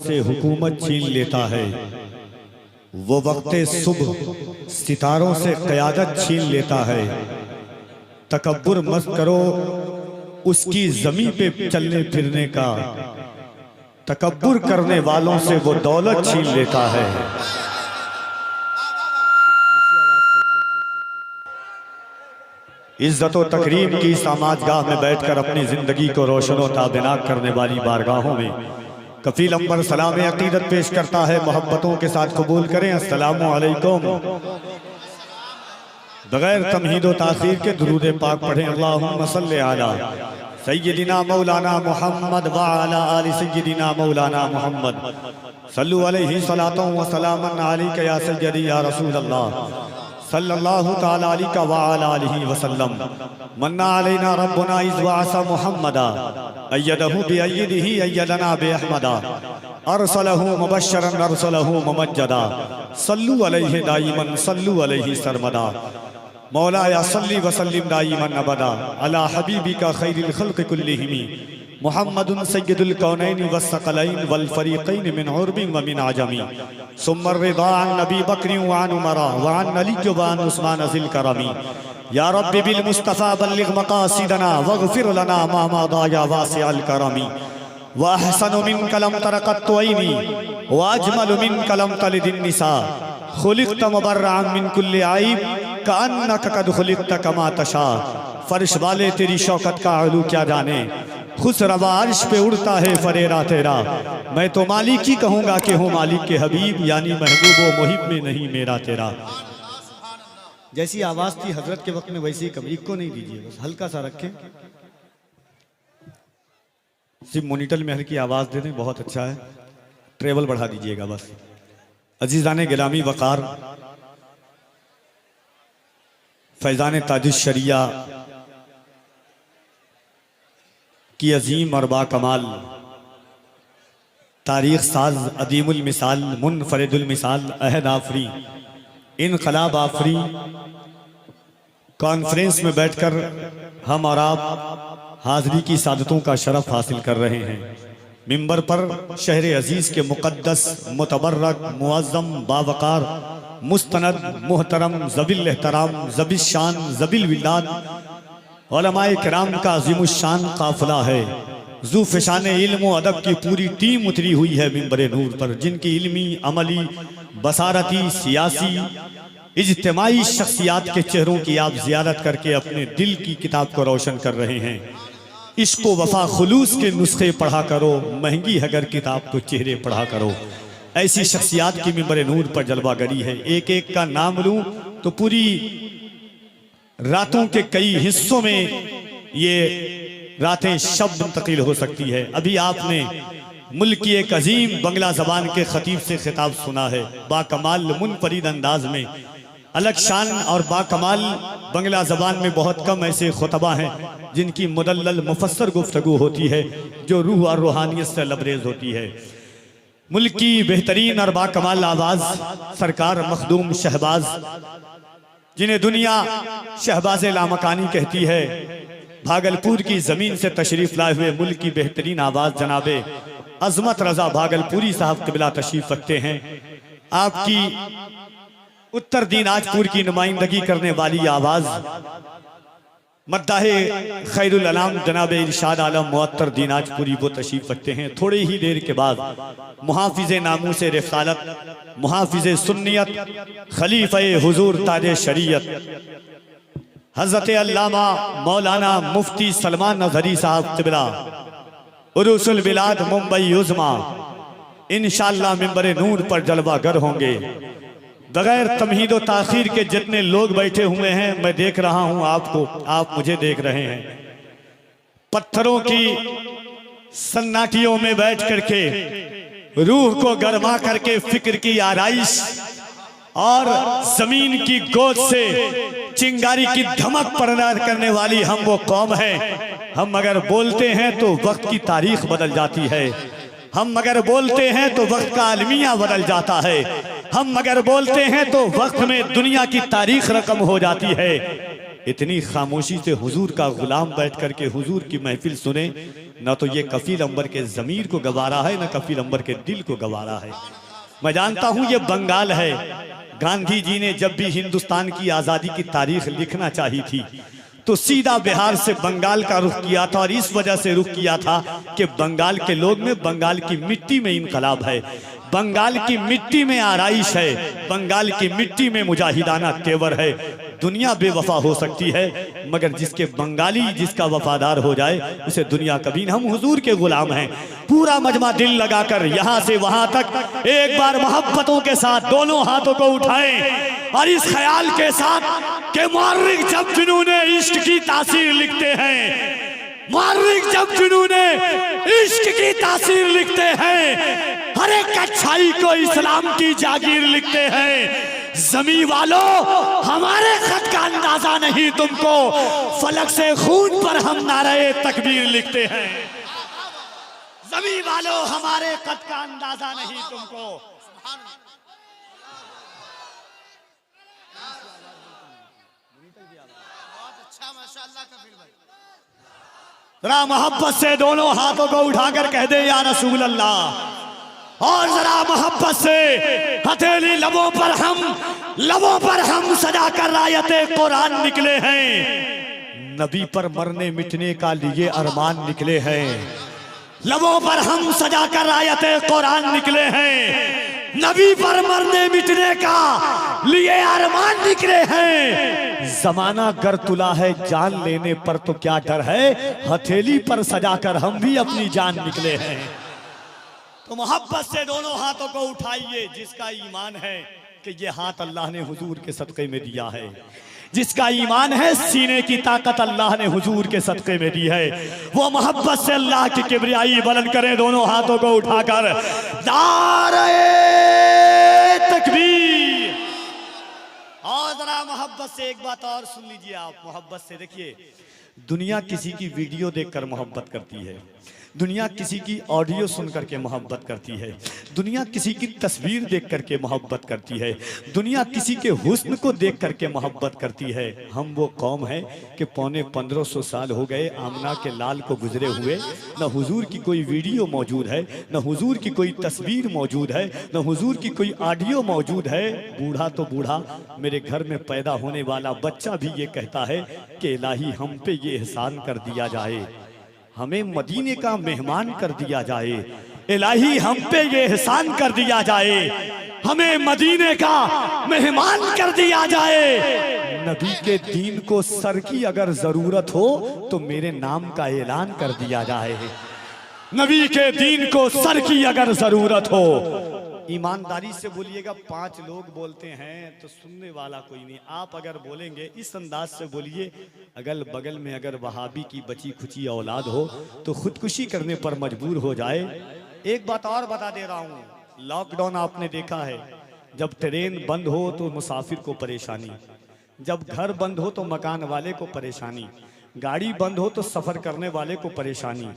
से हुकूमत छीन लेता है, वो वक्ते सुबह सितारों से क़यादत छीन लेता है। तकब्बुर मत करो उसकी ज़मीं पे चलने फिरने का, तकब्बुर करने वालों से वो दौलत छीन लेता है। इज्जत व तकरीम की समाजगाह में बैठकर अपनी जिंदगी को रोशन व ताबिनाक करने वाली बारगाहों में कफील अंबर सलाम अकीदत पेश करता है। मोहब्बतों के साथ कबूल करें अस्सलामु अलैकुम। बगैर तमहीद व ताख़ीर के दुरूद पाक पढ़ें। अल्लाहुम्मा सल्ली अला सय्यिदिना मौलाना मुहम्मद व अला आलि सय्यिदिना मौलाना मुहम्मद सल्लु अलैहि सलातन व सलामन अलैका या सय्यदी या रसूल अल्लाह सल्लल्लाहु तआला अलैहि व अला आलिहि वसल्लम। मन्ना अलैना रब्बुना इज़ बअसा मुहम्मदा अय्यदहु बिअय्यदिही अय्यदना बिअहमदा अरसलहु मुबश्शिरन अरसलहु मुमज्जदा सल्लु अलैहि दाइमन सल्लु अलैहि सरमदा। मौला या सल्ली व सल्लिम दाइमन अबदा अला हबीबिका खैरिल खल्क़ कुल्लिहिम मुहम्मदुन सय्यदुल कौनैनि वस्सक़लैन वल फ़रीक़ैन मिन उर्बिन व मिन अजमी सुम्मा रिदा अन नबी बकरी व अन उमरा व अन अली व अन उस्मान ज़िल करमी। या रब्बि बिल मुस्तफ़ा बल्लिग़ मक़ासिदना वग़फ़िर लना मा मदा या वासिअल करमी। व अहसनु मिनका लम तरक़त ऐनी व अजमलु मिनका लम तलिदिन निसा खुलिक़्त मुबर्रअन मिन कुल्लि ऐब कअन्नका क़द खुलिक़्त कमा तशा। फर्श वाले तेरी शौकत का आलू क्या जाने, खुश रवा अर्श पे उड़ता है फरेरा तेरा। मैं तो मालिक ही कहूँगा कि हूँ मालिक के हबीब, यानी महबूब व मुहिब में नहीं मेरा तेरा। जैसी आवाज़ थी हजरत के वक्त में वैसी कमरीक को नहीं दीजिए, बस हल्का सा रखें। सिर्फ मॉनिटर में हल्की आवाज़ दे दें, बहुत अच्छा है। ट्रेवल बढ़ा दीजिएगा बस। अजीज़ाने गिरामी वक़ार, फैज़ान ताजुश शरिया की अजीम और बाकमाल तारीख़ साज अदीमुल मिसाल मुनफरिदुल मिसाल अहद आफरी इनकलाब आफरी कॉन्फ्रेंस में बैठकर हम और आप हाज़री की सादतों का शरफ हासिल कर रहे हैं। मिंबर पर शहर अजीज़ के मुक़द्दस मुतबर्रक मुअज़्ज़म बावक़ार मुस्तनद मुहतरम ज़बिल एहतराम ज़बिल शान ज़बिल विलाद उलमाए किराम का अज़ीमुश्शान काफ़िला है। ज़ूफ़शान इल्म व अदब की पूरी टीम उतरी हुई है मिंबरे नूर पर, जिनकी इल्मी अमली बसारती सियासी इज्तिमाई शख्सियात के चेहरों की आप ज़ियारत करके अपने दिल की किताब को रोशन कर रहे हैं। इश्क़ व वफ़ा खुलूस के नुस्खे पढ़ा करो, महंगी हगर किताब तो चेहरे पढ़ा करो। ऐसी शख्सियात की मिंबरे नूर पर जलवागरी है। एक एक का नाम लूँ तो पूरी रातों के कई हिस्सों में ये रातें शब्द मुंतकिल हो सकती है। अभी आपने मुल्क की एक अजीम बंगला ज़बान के ख़तीब से खिताब सुना है, बाकमाल मुनफरिद अंदाज में। अलग शान और बाकमाल बंगला ज़बान में बहुत कम ऐसे खुतबा हैं जिनकी मुदल्लल मुफस्सर गुफ्तगू होती है, जो रूह और रूहानियत से लबरेज होती है। मुल्क की बेहतरीन और बाकमाल आवाज़ सरकार मखदूम शहबाज, जिन्हें दुनिया शहबाज लामकानी कहती है, भागलपुर की ज़मीन से तशरीफ़ लाए हुए मुल्क की बेहतरीन आवाज़ जनाबे अज़मत रज़ा भागलपुरी साहब क़िबला तशरीफ़ रखते हैं। आपकी उत्तर दिनाजपुर की नुमाइंदगी करने वाली आवाज़ मद्दाहे खैरुल अनाम जनाब इरशाद आलम मुअत्तर दिनाजपुरी वो तशरीफ़ रखते हैं। थोड़ी ही देर के बाद मुहाफ़िज़े नामूस रिसालत, मुहाफ़िज़े सुन्नियत, खलीफ़े हुज़ूर ताजे शरीयत हज़रत अल्लामा मौलाना मुफ्ती सलमान नज़री साहब क़िबला उरूसुल बिलाद मुंबई उज़्मा इंशाअल्लाह मिंबरे नूर पर जलवागर होंगे। बगैर तमहीद व ताख़ीर के जितने लोग बैठे हुए हैं, मैं देख रहा हूं आपको, आप मुझे देख रहे हैं। पत्थरों की सन्नाटियों में बैठ करके रूह को गरमा करके फिक्र की आराइश और जमीन की गोद से चिंगारी की धमक पैदा करने वाली हम वो कौम है। हम अगर बोलते हैं तो वक्त की तारीख बदल जाती है, हम अगर बोलते हैं तो वक्त का अलमिया बदल जाता है, हम अगर बोलते हैं तो वक्त में दुनिया की तारीख रकम हो जाती है। इतनी खामोशी से हुजूर का गुलाम बैठ करके हुजूर की महफिल सुने, न तो ये कफील अंबर के ज़मीर को गवारा है, न कफील अंबर के दिल को गवारा है। मैं जानता हूँ ये बंगाल है। गांधी जी ने जब भी हिंदुस्तान की आज़ादी की तारीख लिखना चाहिए थी तो सीधा बिहार से बंगाल का रुख किया था, और इस वजह से रुख किया था कि बंगाल के लोग में, बंगाल की मिट्टी में इनकलाब है, बंगाल की मिट्टी में आराइश है, बंगाल की मिट्टी में मुजाहिदाना तेवर है। दुनिया बेवफा हो सकती है, मगर जिसके बंगाली जिसका वफादार हो जाए उसे दुनिया कभी नहीं। हम हुजूर के गुलाम हैं। पूरा मजमा दिल लगाकर यहाँ से वहां तक एक बार मोहब्बतों के साथ दोनों हाथों को उठाएं और इस ख्याल के साथ कि मुअर्रिख जब जुनूने इश्क की तासीर लिखते हैं, मुअर्रिख जब जुनूने इश्क की तासीर लिखते हैं, हर एक अच्छाई को इस्लाम की जागीर लिखते हैं। ज़मीं वालों, हमारे खत का अंदाजा नहीं तुमको, फलक से खून पर हम नारे तकबीर लिखते हैं। ज़मीं वालों, हमारे खत का अंदाजा नहीं तुमको। जरा मोहब्बत से दोनों हाथों को उठाकर कह दे या रसूल अल्लाह, और जरा मोहब्बत से हथेली लबों पर हम सजा कर रायते कुरान निकले हैं। नबी पर मरने मिटने का लिए अरमान निकले हैं। लबों पर हम सजा कर रायते कुरान निकले हैं। नबी पर मरने मिटने का लिए अरमान निकले हैं। जमाना गर तुला है जान लेने पर तो क्या डर है, हथेली पर सजाकर हम भी अपनी जान निकले हैं। तो मोहब्बत से दोनों हाथों को उठाइए। जिसका ईमान है कि ये हाथ अल्लाह ने हुजूर के सदक़े में दिया है, जिसका ईमान है सीने की ताकत अल्लाह ने हुजूर के सदक़े में दी है, वो मोहब्बत से अल्लाह की किबरियाई बुलंद करें दोनों हाथों को उठाकर। नारे तकबीर। और जरा मोहब्बत से एक बात और सुन लीजिए आप। मोहब्बत से देखिए, दुनिया किसी की वीडियो देखकर मोहब्बत करती है, दुनिया किसी की ऑडियो सुन करके मोहब्बत करती है, दुनिया किसी की तस्वीर देख करके मोहब्बत करती है, दुनिया किसी के हुस्न को देख करके मोहब्बत करती है। हम वो कौम है कि 1500 साल हो गए आमना के लाल को गुजरे हुए, न हुजूर की कोई वीडियो मौजूद है, न हुजूर की कोई तस्वीर मौजूद है, न हुजूर की कोई ऑडियो मौजूद है। बूढ़ा तो बूढ़ा, मेरे घर में पैदा होने वाला बच्चा भी ये कहता है कि इलाही हम पे ये एहसान कर दिया जाए, हमें मदीने का मेहमान कर दिया जाए। इलाही हम पे ये एहसान कर दिया जाए, हमें मदीने का मेहमान कर दिया जाए। नबी के दीन को सर की अगर जरूरत हो तो मेरे नाम का ऐलान कर दिया जाए। नबी के दीन को सर की अगर जरूरत हो। ईमानदारी से बोलिएगा। 5 लोग बोलते हैं तो सुनने वाला कोई नहीं। आप अगर बोलेंगे इस अंदाज से बोलिए, अगल बगल में अगर वहाबी की बची खुची औलाद हो तो खुदकुशी करने पर मजबूर हो जाए। एक बात और बता दे रहा हूँ, लॉकडाउन आपने देखा है, जब ट्रेन बंद हो तो मुसाफिर को परेशानी, जब घर बंद हो तो मकान वाले को परेशानी, गाड़ी बंद हो तो सफ़र करने वाले को परेशानी,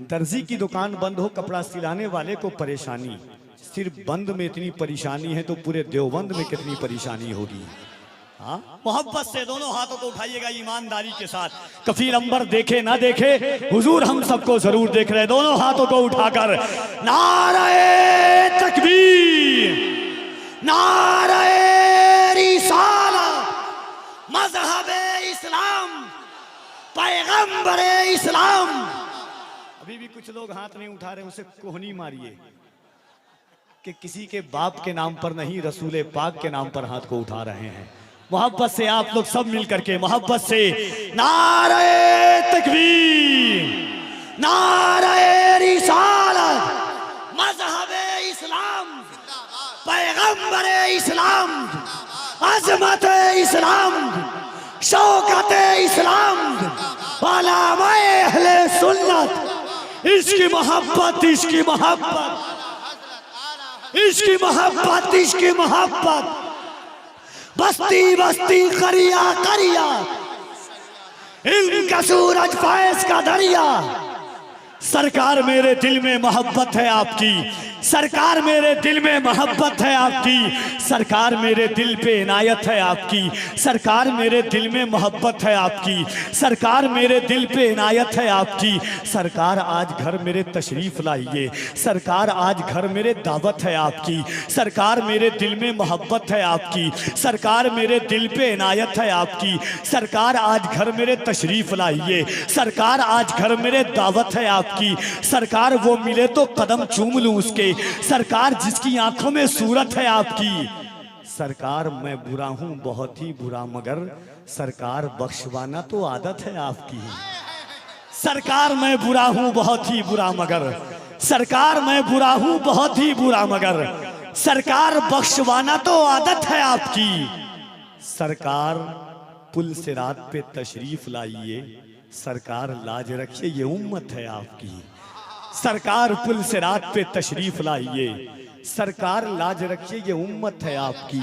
दर्जी की दुकान बंद हो कपड़ा सिलाने वाले को परेशानी। सिर्फ बंद में इतनी परेशानी है तो पूरे देवबंद में कितनी परेशानी होगी। हाँ, मोहब्बत से दोनों हाथों को उठाइएगा ईमानदारी के साथ। कफील अंबर देखे ना देखे, हुजूर हम सबको जरूर देख रहे हैं। दोनों हाथों को उठाकर नारे तकबीर, नारे रिसालत, मज़हबे इस्लाम, पैगंबरे इस्लाम। अभी भी कुछ लोग हाथ नहीं उठा रहे, उसे कोहनी मारिए कि किसी के बाप के नाम पर नहीं, रसूले पाक के नाम पर हाथ को उठा रहे हैं। मोहब्बत से आप लोग सब मिलकर के मोहब्बत से नारे तकबीर, नारे रिसालत, मज़हबे इस्लाम, पैगंबरे इस्लाम, अज़मते इस्लाम, शौकते इस्लाम, उलमाए अहले सुन्नत। इसकी मोहब्बत, इसकी मोहब्बत, इसकी मोहब्बत, इसकी मोहब्बत। बस्ती बस्ती करिया करिया, इल्म का सूरज फैज़ का दरिया। सरकार मेरे दिल में मोहब्बत है आपकी, सरकार मेरे दिल में मोहब्बत है आपकी, सरकार मेरे दिल पे इनायत है आपकी, सरकार मेरे दिल में मोहब्बत है आपकी, सरकार मेरे दिल पे इनायत है आपकी। सरकार आज घर मेरे तशरीफ लाइए, सरकार आज घर मेरे दावत है आपकी, सरकार मेरे दिल में मोहब्बत है आपकी, सरकार मेरे दिल पे इनायत है आपकी। सरकार आज घर मेरे तशरीफ लाइए, सरकार आज घर मेरे दावत है आपकी। सरकार वो मिले तो कदम चूम लूं उसके, सरकार जिसकी आंखों में सूरत है आपकी। सरकार मैं बुरा हूं बहुत ही बुरा, मगर सरकार बख्शवाना तो आदत है आपकी। सरकार मैं बुरा हूं बहुत ही बुरा, मगर सरकार मैं बुरा हूं बहुत ही बुरा, मगर सरकार बख्शवाना तो आदत है आपकी। सरकार पुल से रात पे तशरीफ लाइए, सरकार लाज रखिए ये उम्मत है आपकी। सरकार पुल से रात पे तशरीफ लाइए, सरकार लाज रखिए ये उम्मत है आपकी।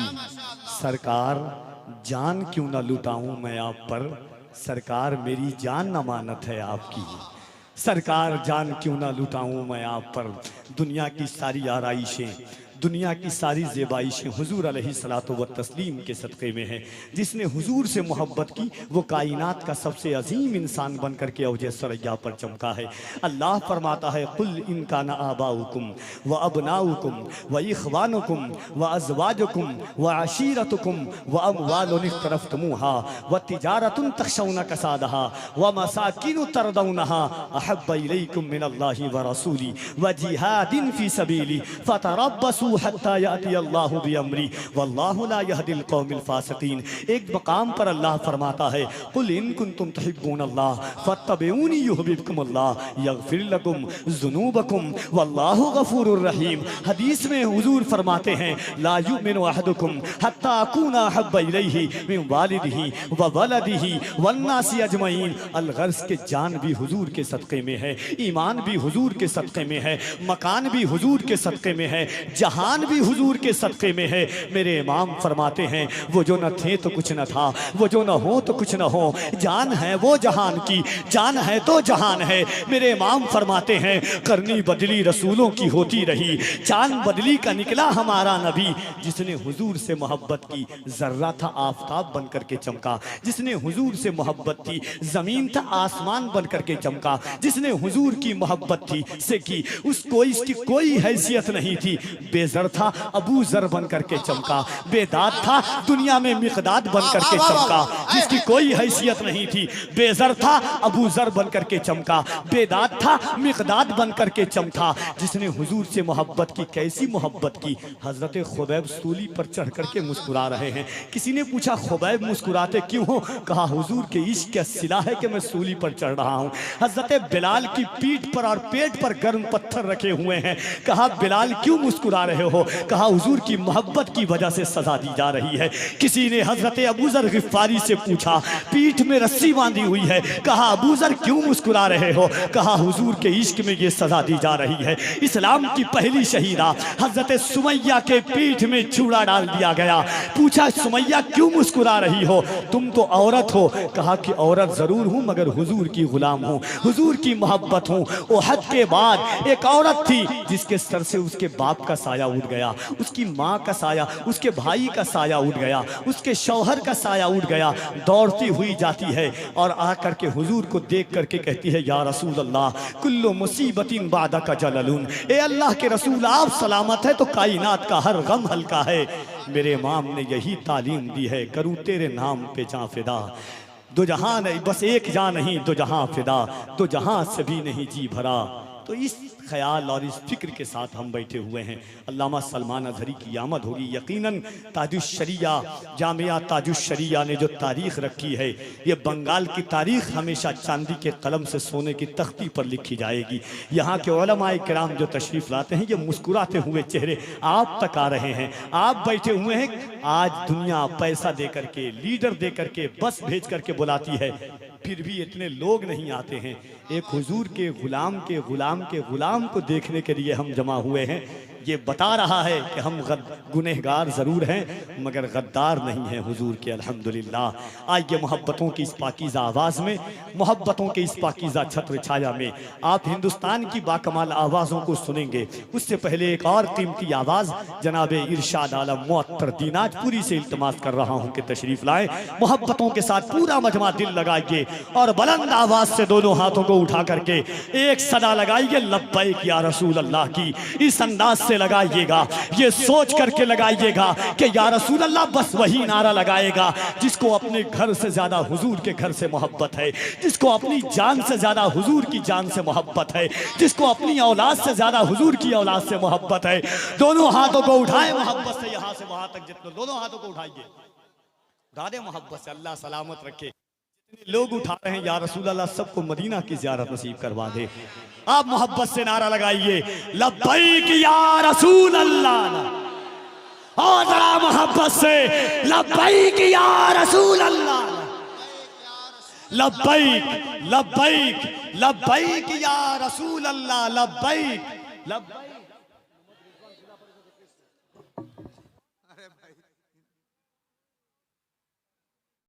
सरकार जान क्यों ना लुटाऊं मैं आप पर, सरकार मेरी जान अमानत है आपकी। सरकार जान क्यों ना लुटाऊं मैं आप पर, दुनिया की सारी आराइशें, दुनिया की सारी ज़ेबाइशें हुजूर अलैहिस्सलातु व तस्लीम के सदक़े में है। जिसने हुजूर से मोहब्बत की वो कायनात का सबसे अजीम इंसान बन करके औजे सरया पर चमका है। अल्लाह फरमाता है कुल इन काना आबाउकुम व अबनाउकुम व इख़वानुकुम व अज़वाजुकुम व अशीरतुकुम व अमवालुन इख्तरफ्तमुहा व तिजारतुन तख़शौना कसादहा व मसाकिनु तरदौनहा अहब्ब इलैकुम मिनल्लाहि व रसूली व जिहादिन फ़ी सबीली फ़तरब्बसू हत्ता याती अल्लाहु बिअम्री वल्लाहु ला यहदिल कौमिल फासिकीन। एक मकाम पर अल्लाह फरमाता है कुल इन कुंतुम तुहिब्बूनल्लाह फत्तबिऊनी युहिब्बकुमुल्लाह यगफिर लकुम ज़ुनूबकुम वल्लाहु गफूरुर रहीम। हदीस में हुजूर फरमाते हैं ला युमिनु अहदुकुम हत्ता अकूना अहब्ब इलैहि मिन वालिदिही व वलदिही वन्नासी अजमईन। अलगर्ज के जान भी हुजूर के सदक़े में है, ईमान भी हुजूर के सदक़े में है, मकान भी हुजूर के सदक़े में है, जहान भी हुजूर के सदक़े में है। मेरे इमाम फरमाते हैं वो जो न थे तो कुछ न था, वो जो न हो तो कुछ न हो, जान है वो जहान की, जान है तो जहान है। मेरे इमाम फरमाते हैं करनी बदली रसूलों की होती रही, चांद बदली का निकला हमारा नबी। जिसने हुजूर से मोहब्बत की जर्रा था आफताब बन करके चमका, जिसने हुजूर से मोहब्बत की ज़मीन था आसमान बन करके चमका, जिसने हुजूर की मोहब्बत थी से की उसको इसकी कोई हैसियत नहीं थी। बेज़र था अबू ज़र बन करके चमका, बेदाद था दुनिया में मिक़दाद बन करके चमका, जिसकी कोई हैसियत नहीं थी। बेज़र था अबू ज़र बन करके चमका, बेदाद था मिक़दाद बन करके चमका। जिसने हुजूर से मोहब्बत की, कैसी मोहब्बत की, हज़रत खुबैब सूली पर चढ़ करके मुस्कुरा रहे हैं। किसी ने पूछा खुबैब मुस्कुराते क्यों हो? कहा हुजूर के इश्क का सिला है कि मैं सूली पर चढ़ रहा हूँ। हज़रत बिलाल की पीठ पर और पेट पर गर्म पत्थर रखे हुए हैं। कहा बिलाल क्यों मुस्कुरा रहे हो? कहा हुजूर की मोहब्बत की वजह से सजा दी जा रही है। किसी ने हजरत अबू ज़र गिफ़ारी से पूछा पीठ में रस्सी बांधी हुई है, कहा अबू ज़र क्यों मुस्कुरा रहे हो? कहा हुजूर के इश्क में ये सजा दी जा रही है। इस्लाम की पहली शहीदा हजरत सुमैया के पीठ में चूड़ा डाल दिया गया। पूछा सुमैया क्यों मुस्कुरा रही हो? तुम तो औरत हो। कहा कि औरत जरूर हूँ मगर हुजूर की गुलाम हूँ, हुजूर की मोहब्बत हूँ। ओहद के बाद एक औरत थी जिसके सर से उसके बाप का साया उठ गया, उसकी माँ का साया, उसके भाई का साया उठ गया, उसके शौहर का साया उठ गया। दौड़ती हुई जाती है और आकर के हुजूर को देख करके कहती है या रसूल अल्लाह कुल्लु मुसीबतिन बादा का जललुन। ए अल्लाह के रसूल आप सलामत है तो कायनात का हर गम हल्का है। मेरे इमाम ने यही तालीम दी है करूँ तेरे नाम पे जां फिदा। दो जहां नहीं बस एक जान नहीं दो जहां फिदा, दो जहां से भी नहीं जी भरा। तो इस ख्याल और इस फिक्र के साथ हम बैठे हुए हैं। अल्लामा सलमान अज़हरी की आमद होगी। यकीनन ताजुश्शरिया जामिया ताजुश्शरिया ने जो तारीख़ रखी है, ये बंगाल की तारीख़ हमेशा चांदी के कलम से सोने की तख्ती पर लिखी जाएगी। यहाँ के उलमाए किराम जो तशरीफ़ लाते हैं, ये मुस्कुराते हुए चेहरे आप तक आ रहे हैं। आप बैठे हुए हैं। आज दुनिया पैसा दे करके, लीडर दे करके, बस भेज करके बुलाती है, फिर भी इतने लोग नहीं आते हैं। एक हुजूर के गुलाम को देखने के लिए हम जमा हुए हैं। ये बता रहा है कि हम गुनहगार ज़रूर हैं मगर गद्दार नहीं हैं हुजूर के। अल्हम्दुलिल्लाह। आइए मोहब्बतों की इस पाकीज़ा आवाज़ में, मोहब्बतों के इस पाकीज़ा छत्र छाया में आप हिंदुस्तान की बाकमाल आवाज़ों को सुनेंगे। उससे पहले एक और कीमती आवाज़ जनाब इरशाद आलम मुअत्तर दीनाजपुरी से इल्तमास कर रहा हूँ कि तशरीफ लाएं। मोहब्बतों के साथ पूरा मजमा दिल लगाइए और बुलंद आवाज़ से दोनों हाथों को उठा करके एक सदा लगाइए लब्बैक या रसूल अल्लाह की। इस अंदाज से लगाइएगा, ये सोच करके लगाइएगा कि या रसूल अल्लाह बस वही नारा लगाएगा जिसको अपने घर से ज्यादा हुजूर के घर से मोहब्बत है, जिसको अपनी जान से ज्यादा हुजूर की जान से मोहब्बत है, जिसको अपनी औलाद से ज्यादा हुजूर की औलाद से मोहब्बत है। दोनों हाथों को उठाए मोहब्बत से यहां से वहां तक, जितने दोनों हाथों को उठाइए, उठा दे मोहब्बत से। अल्लाह सलामत रखे। लोग उठा रहे हैं या रसूल अल्लाह सबको मदीना की ज़ियारत नसीब करवा दे। आप मोहब्बत से नारा लगाइए लब्बैक या रसूल अल्लाह, और जरा मोहब्बत से लब्बैक या रसूल अल्लाह, लब्बैक लब्बैक लब्बैक या रसूल अल्लाह, लब्बैक लब्बैक।